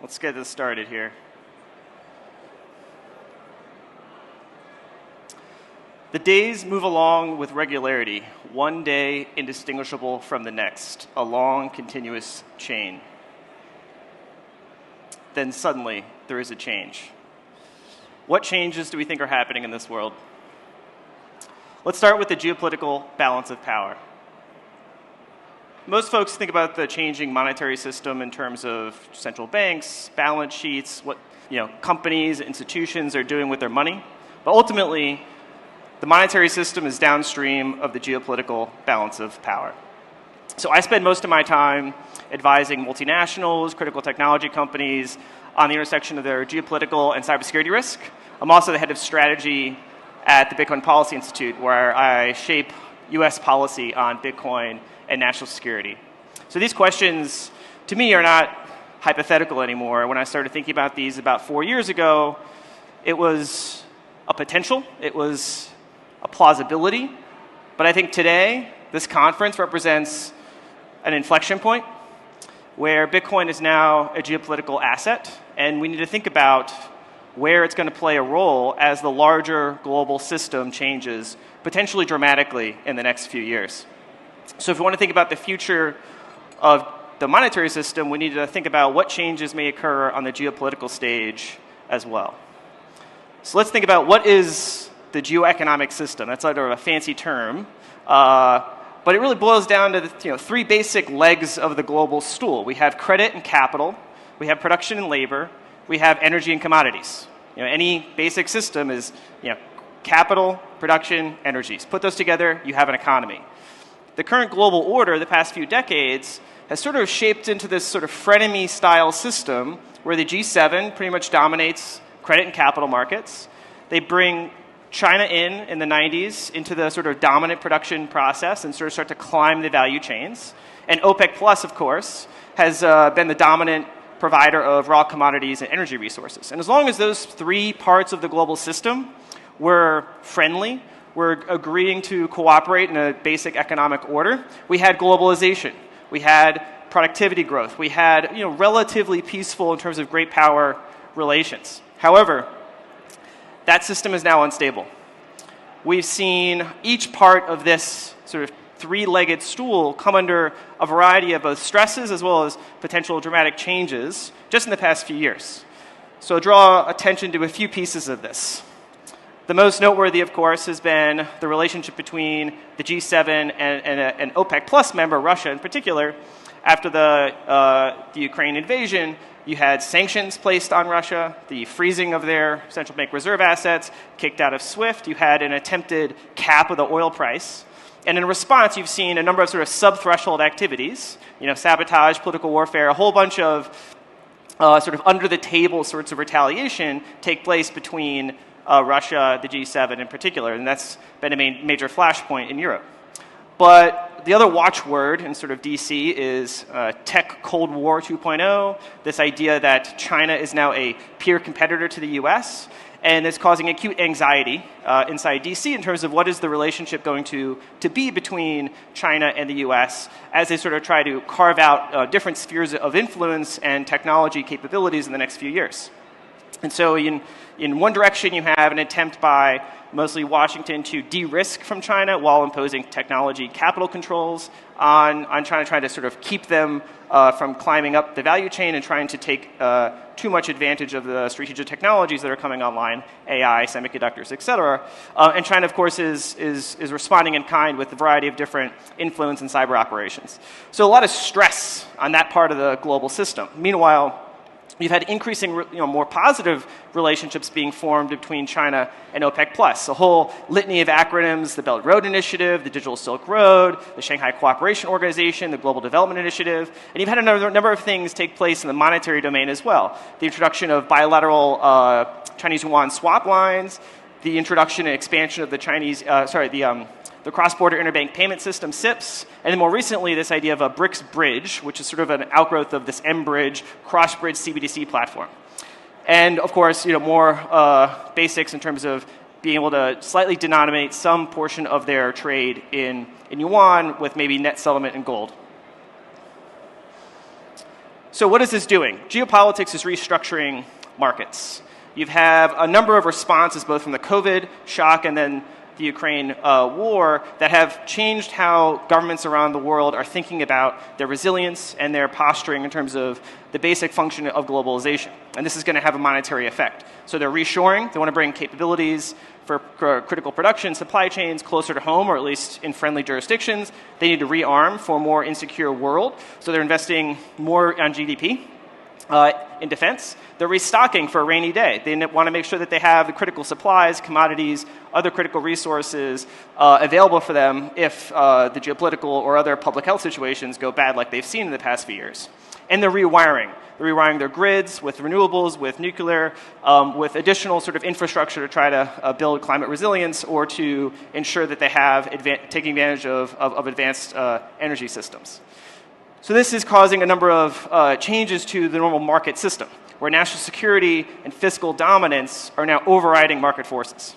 Let's get this started here. The days move along with regularity, one day indistinguishable from the next, a long, continuous chain. Then suddenly, there is a change. What changes do we think are happening in this world? Let's start with the geopolitical balance of power. Most folks think about the changing monetary system in terms of central banks, balance sheets, what companies, institutions are doing with their money. But ultimately, the monetary system is downstream of the geopolitical balance of power. So I spend most of my time advising multinationals, critical technology companies on the intersection of their geopolitical and cybersecurity risk. I'm also the head of strategy at the Bitcoin Policy Institute, where I shape US policy on Bitcoin and national security. So these questions, to me, are not hypothetical anymore. When I started thinking about these about 4 years ago, it was a potential, it was a plausibility, but I think today, this conference represents an inflection point where Bitcoin is now a geopolitical asset, and we need to think about where it's going to play a role as the larger global system changes, potentially dramatically in the next few years. So if we want to think about the future of the monetary system, we need to think about what changes may occur on the geopolitical stage as well. So let's think about what is the geoeconomic system. That's sort of a fancy term, but it really boils down to the three basic legs of the global stool. We have credit and capital, we have production and labor, we have energy and commodities. Any basic system is capital, production, energies. Put those together, you have an economy. The current global order, the past few decades, has sort of shaped into this sort of frenemy-style system where the G7 pretty much dominates credit and capital markets. They bring China in the 90s into the sort of dominant production process and sort of start to climb the value chains. And OPEC Plus, of course, has been the dominant provider of raw commodities and energy resources. And as long as those three parts of the global system were friendly, were agreeing to cooperate in a basic economic order, we had globalization, we had productivity growth, we had relatively peaceful in terms of great power relations. However, that system is now unstable. We've seen each part of this sort of three-legged stool come under a variety of both stresses as well as potential dramatic changes just in the past few years. So draw attention to a few pieces of this. The most noteworthy, of course, has been the relationship between the G7 and an OPEC Plus member, Russia in particular. After the Ukraine invasion, you had sanctions placed on Russia, the freezing of their central bank reserve assets, kicked out of SWIFT. You had an attempted cap of the oil price. And in response, you've seen a number of sort of sub-threshold activities, sabotage, political warfare, a whole bunch of sort of under-the-table sorts of retaliation take place between Russia, the G7 in particular, and that's been a major flashpoint in Europe. But the other watchword in sort of DC is tech Cold War 2.0, this idea that China is now a peer competitor to the US, and it's causing acute anxiety inside DC in terms of what is the relationship going to be between China and the US as they sort of try to carve out different spheres of influence and technology capabilities in the next few years. And so in one direction, you have an attempt by mostly Washington to de-risk from China while imposing technology capital controls on China, trying to sort of keep them from climbing up the value chain and trying to take too much advantage of the strategic technologies that are coming online, AI, semiconductors, et cetera. And China, of course, is responding in kind with a variety of different influence and cyber operations. So a lot of stress on that part of the global system. Meanwhile, you've had increasing, more positive relationships being formed between China and OPEC Plus. A whole litany of acronyms: the Belt and Road Initiative, the Digital Silk Road, the Shanghai Cooperation Organization, the Global Development Initiative, and you've had a number of things take place in the monetary domain as well. The introduction of bilateral Chinese yuan swap lines, the introduction and expansion of the the cross-border interbank payment system, SIPS, and then more recently this idea of a BRICS bridge, which is sort of an outgrowth of this M-Bridge, cross-bridge CBDC platform. And of course, more basics in terms of being able to slightly denominate some portion of their trade in yuan with maybe net settlement in gold. So what is this doing? Geopolitics is restructuring markets. You have a number of responses, both from the COVID shock and then the Ukraine war, that have changed how governments around the world are thinking about their resilience and their posturing in terms of the basic function of globalization. And this is going to have a monetary effect. So they're reshoring. They want to bring capabilities for critical production, supply chains closer to home, or at least in friendly jurisdictions. They need to rearm for a more insecure world. So they're investing more on GDP. In defense, they're restocking for a rainy day. They want to make sure that they have the critical supplies, commodities, other critical resources available for them if the geopolitical or other public health situations go bad like they've seen in the past few years. And they're rewiring. They're rewiring their grids with renewables, with nuclear, with additional sort of infrastructure to try to build climate resilience or to ensure that they have taking advantage of advanced energy systems. So this is causing a number of changes to the normal market system, where national security and fiscal dominance are now overriding market forces.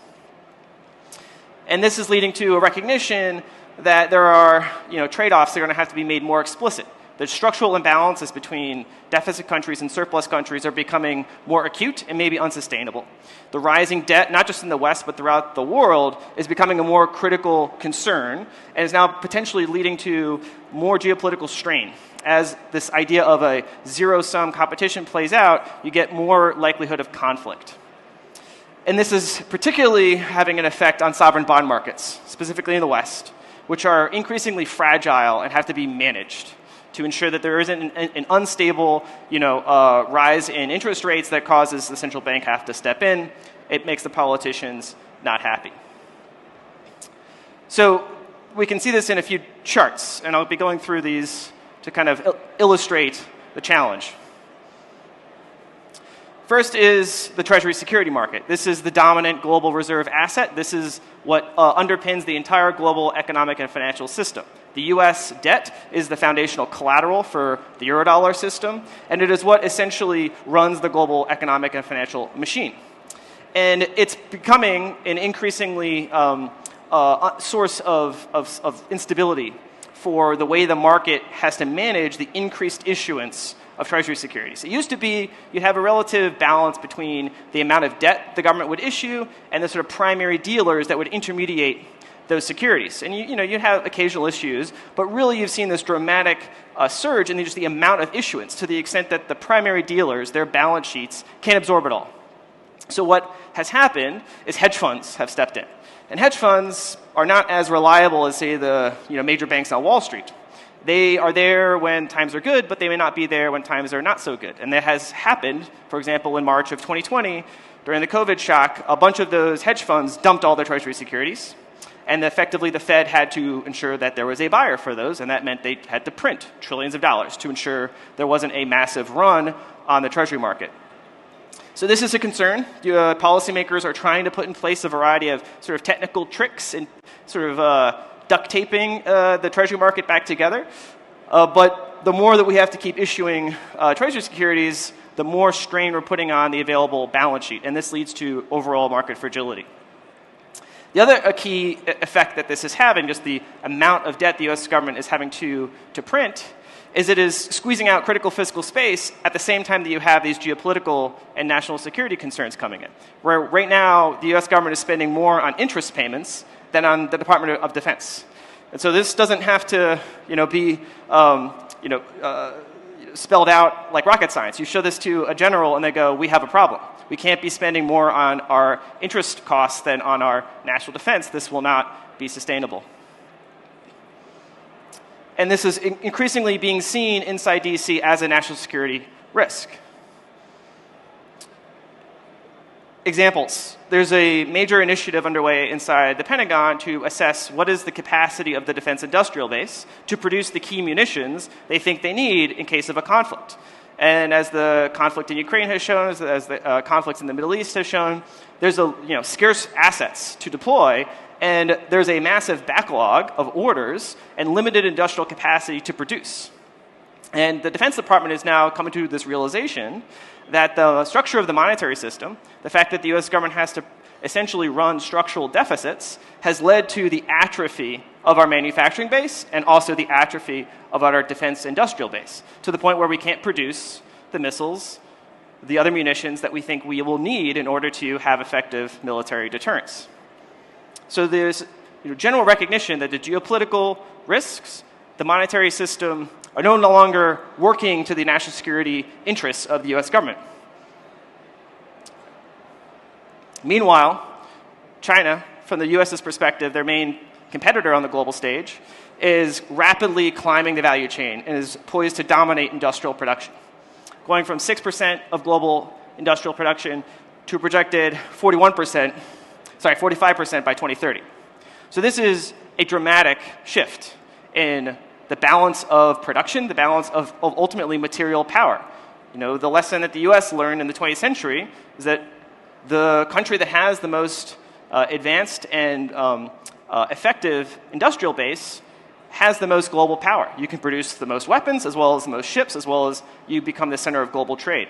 And this is leading to a recognition that there are trade-offs that are going to have to be made more explicit. The structural imbalances between deficit countries and surplus countries are becoming more acute and maybe unsustainable. The rising debt, not just in the West, but throughout the world, is becoming a more critical concern and is now potentially leading to more geopolitical strain. As this idea of a zero-sum competition plays out, you get more likelihood of conflict. And this is particularly having an effect on sovereign bond markets, specifically in the West, which are increasingly fragile and have to be managed to ensure that there isn't an unstable rise in interest rates that causes the central bank have to step in. It makes the politicians not happy. So we can see this in a few charts, and I'll be going through these to kind of illustrate the challenge. First is the Treasury security market. This is the dominant global reserve asset. This is what underpins the entire global economic and financial system. The US debt is the foundational collateral for the Eurodollar system, and it is what essentially runs the global economic and financial machine. And it's becoming an increasingly source of instability for the way the market has to manage the increased issuance of Treasury securities. It used to be you'd have a relative balance between the amount of debt the government would issue and the sort of primary dealers that would intermediate those securities. And you have occasional issues, but really you've seen this dramatic surge in just the amount of issuance to the extent that the primary dealers, their balance sheets, can't absorb it all. So what has happened is hedge funds have stepped in. And hedge funds are not as reliable as, say, the major banks on Wall Street. They are there when times are good, but they may not be there when times are not so good. And that has happened, for example, in March of 2020, during the COVID shock, a bunch of those hedge funds dumped all their Treasury securities. And effectively, the Fed had to ensure that there was a buyer for those, and that meant they had to print trillions of dollars to ensure there wasn't a massive run on the Treasury market. So this is a concern. Policymakers are trying to put in place a variety of sort of technical tricks and sort of duct taping the Treasury market back together. But the more that we have to keep issuing Treasury securities, the more strain we're putting on the available balance sheet, and this leads to overall market fragility. The other key effect that this is having, just the amount of debt the U.S. government is having to print, is it is squeezing out critical fiscal space at the same time that you have these geopolitical and national security concerns coming in. Where right now, the U.S. government is spending more on interest payments than on the Department of Defense. And so this doesn't have to be spelled out like rocket science. You show this to a general and they go, we have a problem. We can't be spending more on our interest costs than on our national defense. This will not be sustainable. And this is increasingly being seen inside DC as a national security risk. Examples. There's a major initiative underway inside the Pentagon to assess what is the capacity of the defense industrial base to produce the key munitions they think they need in case of a conflict. And as the conflict in Ukraine has shown, as the conflicts in the Middle East has shown, there's scarce assets to deploy, and there's a massive backlog of orders and limited industrial capacity to produce. And the Defense Department is now coming to this realization that the structure of the monetary system, the fact that the U.S. government has to essentially run structural deficits has led to the atrophy of our manufacturing base and also the atrophy of our defense industrial base, to the point where we can't produce the missiles, the other munitions that we think we will need in order to have effective military deterrence. So there's general recognition that the geopolitical risks, the monetary system, are no longer working to the national security interests of the US government. Meanwhile, China, from the US's perspective, their main competitor on the global stage, is rapidly climbing the value chain and is poised to dominate industrial production, going from 6% of global industrial production to a projected 45% by 2030. So this is a dramatic shift in the balance of production, the balance of ultimately material power. The lesson that the US learned in the 20th century is that the country that has the most advanced and effective industrial base has the most global power. You can produce the most weapons, as well as the most ships, as well as you become the center of global trade.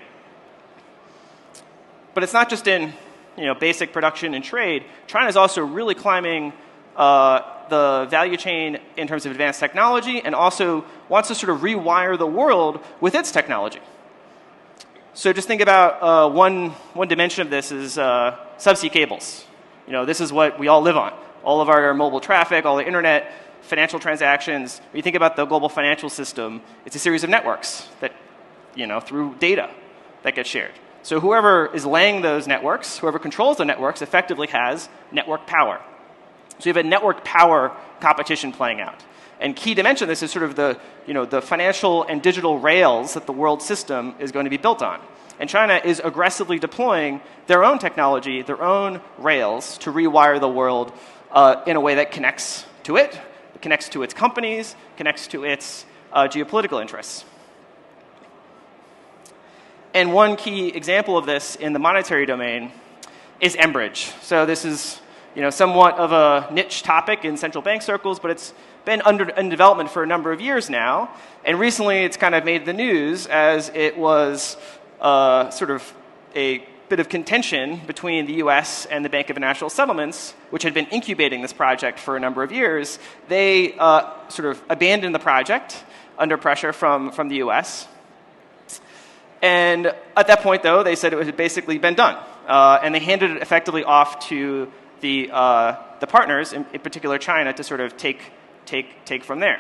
But it's not just in basic production and trade. China is also really climbing the value chain in terms of advanced technology, and also wants to sort of rewire the world with its technology. So just think about one dimension of this is subsea cables. This is what we all live on. All of our mobile traffic, all the internet, financial transactions. When you think about the global financial system, it's a series of networks that, through data that get shared. So whoever is laying those networks, whoever controls the networks, effectively has network power. So you have a network power competition playing out. And key dimension of this is sort of the financial and digital rails that the world system is going to be built on. And China is aggressively deploying their own technology, their own rails, to rewire the world in a way that connects to it, connects to its companies, connects to its geopolitical interests. And one key example of this in the monetary domain is Enbridge. So this is somewhat of a niche topic in central bank circles, but it's been in development for a number of years now. And recently it's kind of made the news as it was sort of a bit of contention between the US and the Bank of International Settlements, which had been incubating this project for a number of years. They sort of abandoned the project under pressure from the US. And at that point, though, they said it had basically been done. And they handed it effectively off to the partners, in particular China, to sort of take from there.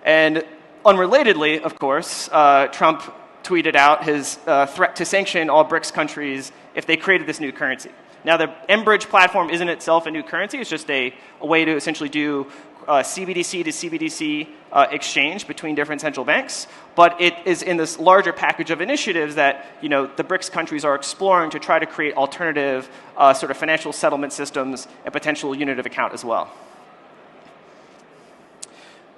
And unrelatedly, of course, Trump tweeted out his threat to sanction all BRICS countries if they created this new currency. Now, the Enbridge platform isn't itself a new currency. It's just a way to essentially do CBDC to CBDC exchange between different central banks. But it is in this larger package of initiatives that the BRICS countries are exploring to try to create alternative sort of financial settlement systems and potential unit of account as well.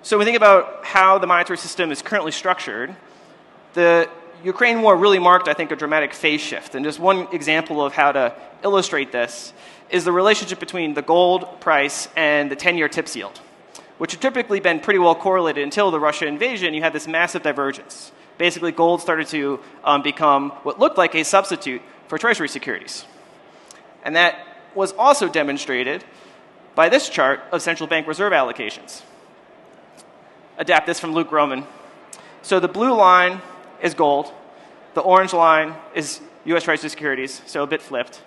So when we think about how the monetary system is currently structured, the Ukraine war really marked, I think, a dramatic phase shift. And just one example of how to illustrate this is the relationship between the gold price and the 10-year TIPS yield, which had typically been pretty well correlated until the Russia invasion. You had this massive divergence. Basically, gold started to become what looked like a substitute for Treasury securities. And that was also demonstrated by this chart of central bank reserve allocations. Adapt this from Luke Groman. So the blue line is gold. The orange line is U.S. Treasury securities, so a bit flipped.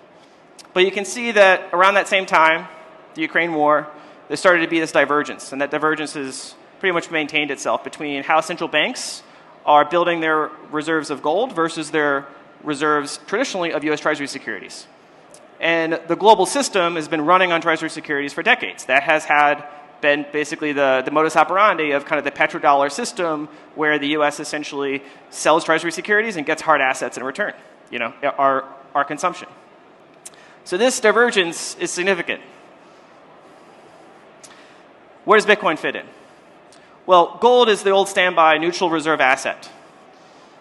But you can see that around that same time, the Ukraine war, there started to be this divergence, and that divergence has pretty much maintained itself between how central banks are building their reserves of gold versus their reserves traditionally of U.S. Treasury securities. And the global system has been running on Treasury securities for decades. That has been basically the modus operandi of kind of the petrodollar system, where the U.S. essentially sells Treasury securities and gets hard assets in return, our consumption. So this divergence is significant. Where does Bitcoin fit in? Well, gold is the old standby neutral reserve asset.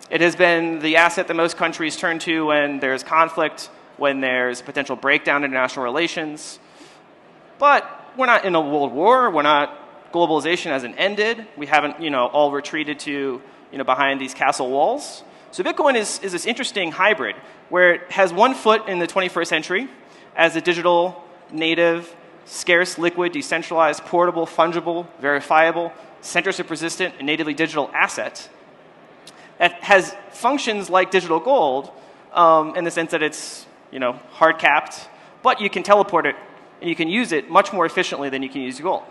It has been the asset that most countries turn to when there's conflict, when there's potential breakdown in international relations. But we're not in a world war. Globalization hasn't ended. We haven't, all retreated to, behind these castle walls. So Bitcoin is this interesting hybrid where it has one foot in the 21st century as a digital, native, scarce, liquid, decentralized, portable, fungible, verifiable, censorship resistant, and natively digital asset that has functions like digital gold in the sense that it's hard capped, but you can teleport it and you can use it much more efficiently than you can use gold.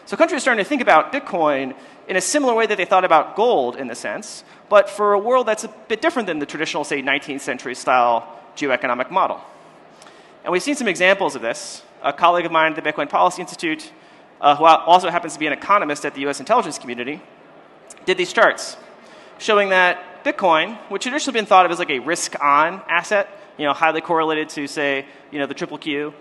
So countries are starting to think about Bitcoin in a similar way that they thought about gold in the sense, but for a world that's a bit different than the traditional, say, 19th century style geoeconomic model. And we've seen some examples of this. A colleague of mine at the Bitcoin Policy Institute, who also happens to be an economist at the US intelligence community, did these charts showing that Bitcoin, which had traditionally been thought of as like a risk-on asset, highly correlated to, say, the triple Q,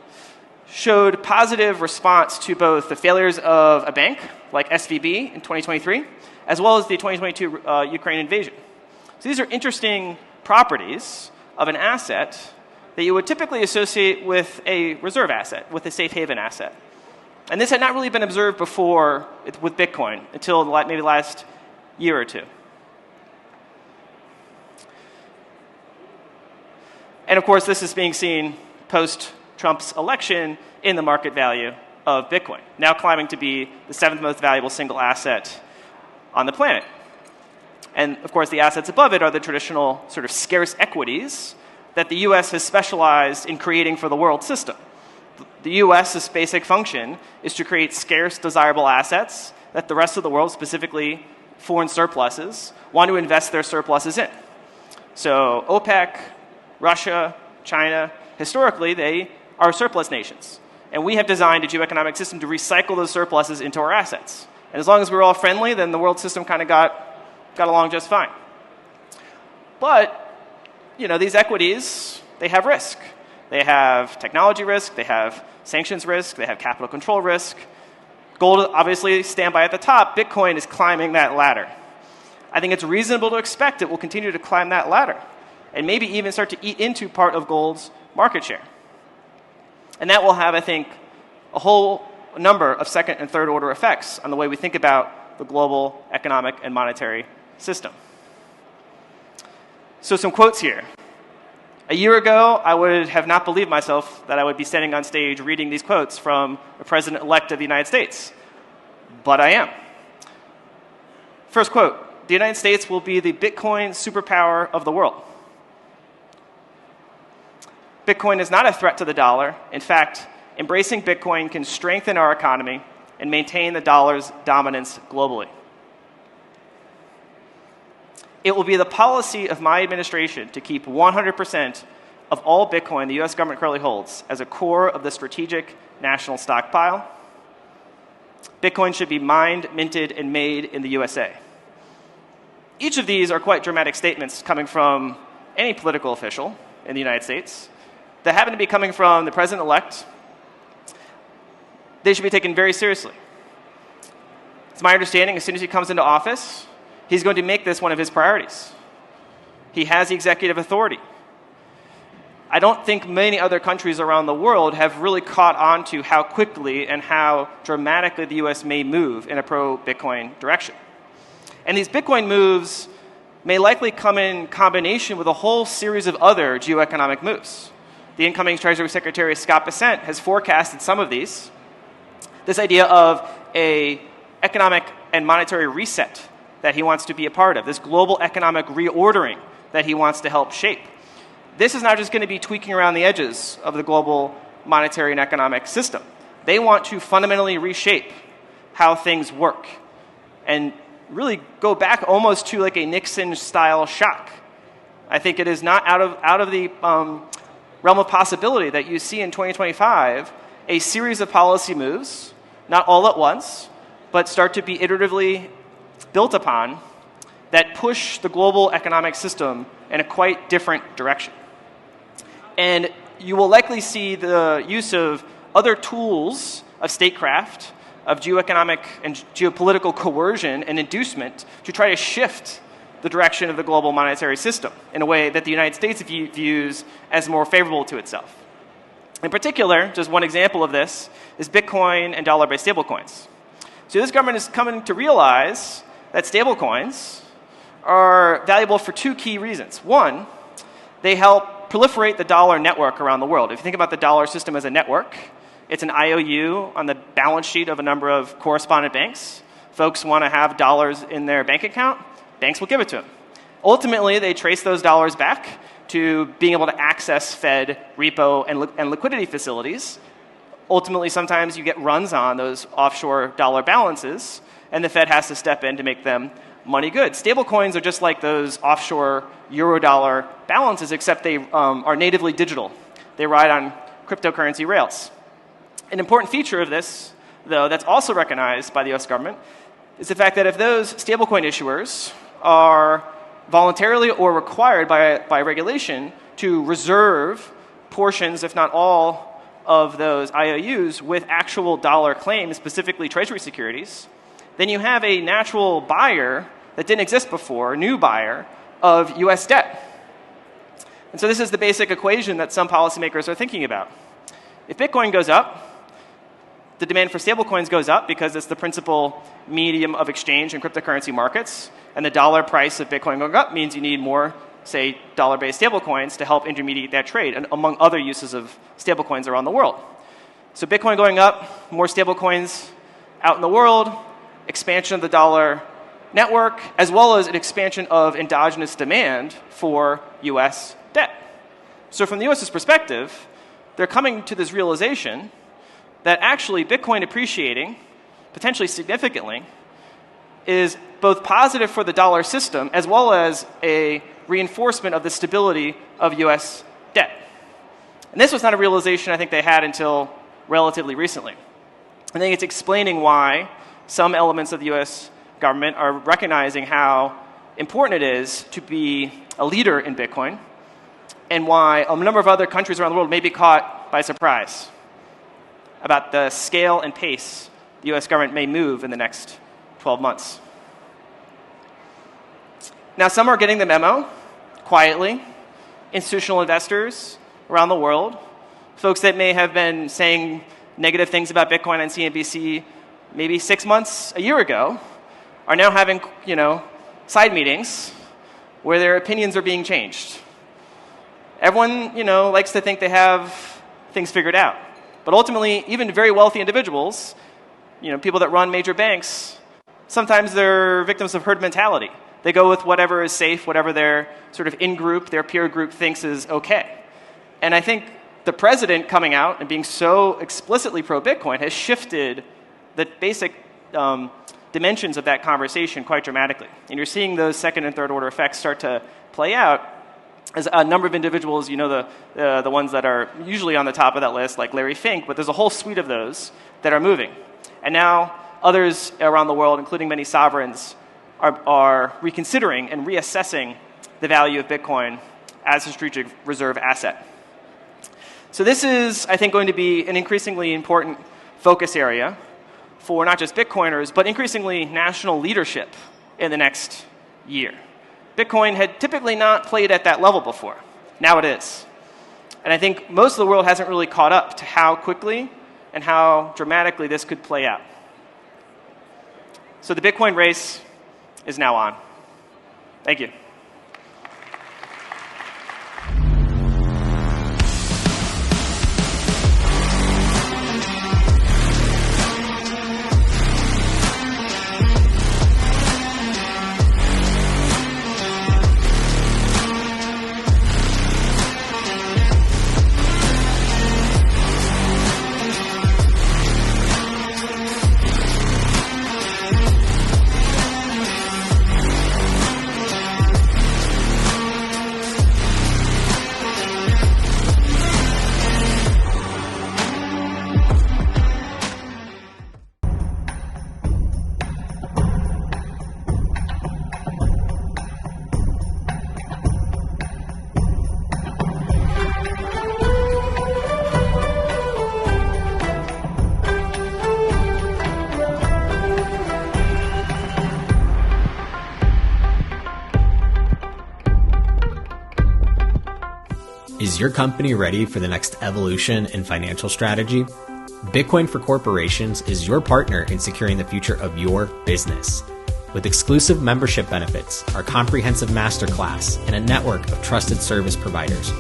showed positive response to both the failures of a bank, like SVB in 2023, as well as the 2022 Ukraine invasion. So these are interesting properties of an asset that you would typically associate with a reserve asset, with a safe haven asset. And this had not really been observed before with Bitcoin until maybe the last year or two. And of course, this is being seen post-Trump's election in the market value of Bitcoin, now climbing to be the 7th most valuable single asset on the planet. And of course, the assets above it are the traditional sort of scarce equities that the US has specialized in creating for the world system. The US's basic function is to create scarce, desirable assets that the rest of the world, specifically foreign surpluses, want to invest their surpluses in. So OPEC, Russia, China, historically, they are surplus nations. And we have designed a geoeconomic system to recycle those surpluses into our assets. And as long as we're all friendly, then the world system kind of got along just fine. But, these equities, they have risk. They have technology risk, they have sanctions risk, they have capital control risk. Gold, obviously, standby at the top. Bitcoin is climbing that ladder. I think it's reasonable to expect it will continue to climb that ladder and maybe even start to eat into part of gold's market share. And that will have, I think, a whole number of second and third order effects on the way we think about the global economic and monetary system. So some quotes here. A year ago, I would have not believed myself that I would be standing on stage reading these quotes from the President-elect of the United States. But I am. First quote, the United States will be the Bitcoin superpower of the world. Bitcoin is not a threat to the dollar. In fact, embracing Bitcoin can strengthen our economy and maintain the dollar's dominance globally. It will be the policy of my administration to keep 100% of all Bitcoin the US government currently holds as a core of the strategic national stockpile. Bitcoin should be mined, minted, and made in the USA. Each of these are quite dramatic statements coming from any political official in the United States that happen to be coming from the president-elect. They should be taken very seriously. It's my understanding as soon as he comes into office, he's going to make this one of his priorities. He has the executive authority. I don't think many other countries around the world have really caught on to how quickly and how dramatically the US may move in a pro-Bitcoin direction. And these Bitcoin moves may likely come in combination with a whole series of other geoeconomic moves. The incoming Treasury Secretary, Scott Bessent, has forecasted some of these. This idea of an economic and monetary reset that he wants to be a part of, this global economic reordering that he wants to help shape. This is not just going to be tweaking around the edges of the global monetary and economic system. They want to fundamentally reshape how things work and really go back almost to like a Nixon-style shock. I think it is not out of the realm of possibility that you see in 2025 a series of policy moves, not all at once, but start to be iteratively built upon that push the global economic system in a quite different direction. And you will likely see the use of other tools of statecraft, of geoeconomic and geopolitical coercion and inducement to try to shift the direction of the global monetary system in a way that the United States views as more favorable to itself. In particular, just one example of this is Bitcoin and dollar-based stablecoins. So this government is coming to realize that stablecoins are valuable for two key reasons. One, they help proliferate the dollar network around the world. If you think about the dollar system as a network, it's an IOU on the balance sheet of a number of correspondent banks. Folks want to have dollars in their bank account, banks will give it to them. Ultimately, they trace those dollars back to being able to access Fed, repo, and liquidity facilities. Ultimately, sometimes you get runs on those offshore dollar balances, and the Fed has to step in to make them money good. Stablecoins are just like those offshore euro-dollar balances, except they are natively digital. They ride on cryptocurrency rails. An important feature of this, though, that's also recognized by the US government is the fact that if those stablecoin issuers are voluntarily or required by regulation to reserve portions, if not all, of those IOUs with actual dollar claims, specifically treasury securities, then you have a natural buyer that didn't exist before, a new buyer of US debt. And so this is the basic equation that some policymakers are thinking about. If Bitcoin goes up, the demand for stablecoins goes up because it's the principal medium of exchange in cryptocurrency markets, and the dollar price of Bitcoin going up means you need more, say, dollar-based stablecoins to help intermediate that trade, and among other uses of stablecoins around the world. So Bitcoin going up, more stablecoins out in the world, expansion of the dollar network, as well as an expansion of endogenous demand for US debt. So from the US's perspective, they're coming to this realization that actually Bitcoin appreciating, potentially significantly, is both positive for the dollar system as well as a reinforcement of the stability of US debt. And this was not a realization I think they had until relatively recently. I think it's explaining why some elements of the US government are recognizing how important it is to be a leader in Bitcoin, and why a number of other countries around the world may be caught by surprise about the scale and pace the US government may move in the next 12 months. Now, some are getting the memo quietly. Institutional investors around the world, folks that may have been saying negative things about Bitcoin on CNBC maybe 6 months, a year ago, are now having, side meetings where their opinions are being changed. Everyone, likes to think they have things figured out. But ultimately, even very wealthy individuals, people that run major banks, sometimes they're victims of herd mentality. They go with whatever is safe, whatever their sort of in-group, their peer group thinks is okay. And I think the president coming out and being so explicitly pro-Bitcoin has shifted the basic dimensions of that conversation quite dramatically. And you're seeing those second and third order effects start to play out as a number of individuals, the ones that are usually on the top of that list, like Larry Fink, but there's a whole suite of those that are moving. And now others around the world, including many sovereigns, are reconsidering and reassessing the value of Bitcoin as a strategic reserve asset. So this is, I think, going to be an increasingly important focus area for not just Bitcoiners, but increasingly national leadership in the next year. Bitcoin had typically not played at that level before. Now it is. And I think most of the world hasn't really caught up to how quickly and how dramatically this could play out. So the Bitcoin race is now on. Thank you. Is your company ready for the next evolution in financial strategy? Bitcoin for Corporations is your partner in securing the future of your business. With exclusive membership benefits, our comprehensive masterclass, and a network of trusted service providers,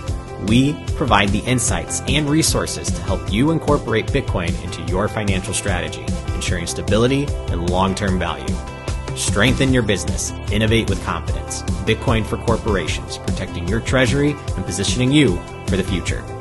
We provide the insights and resources to help you incorporate Bitcoin into your financial strategy, ensuring stability and long-term value. Strengthen your business. Innovate with confidence. Bitcoin for corporations, protecting your treasury and positioning you for the future.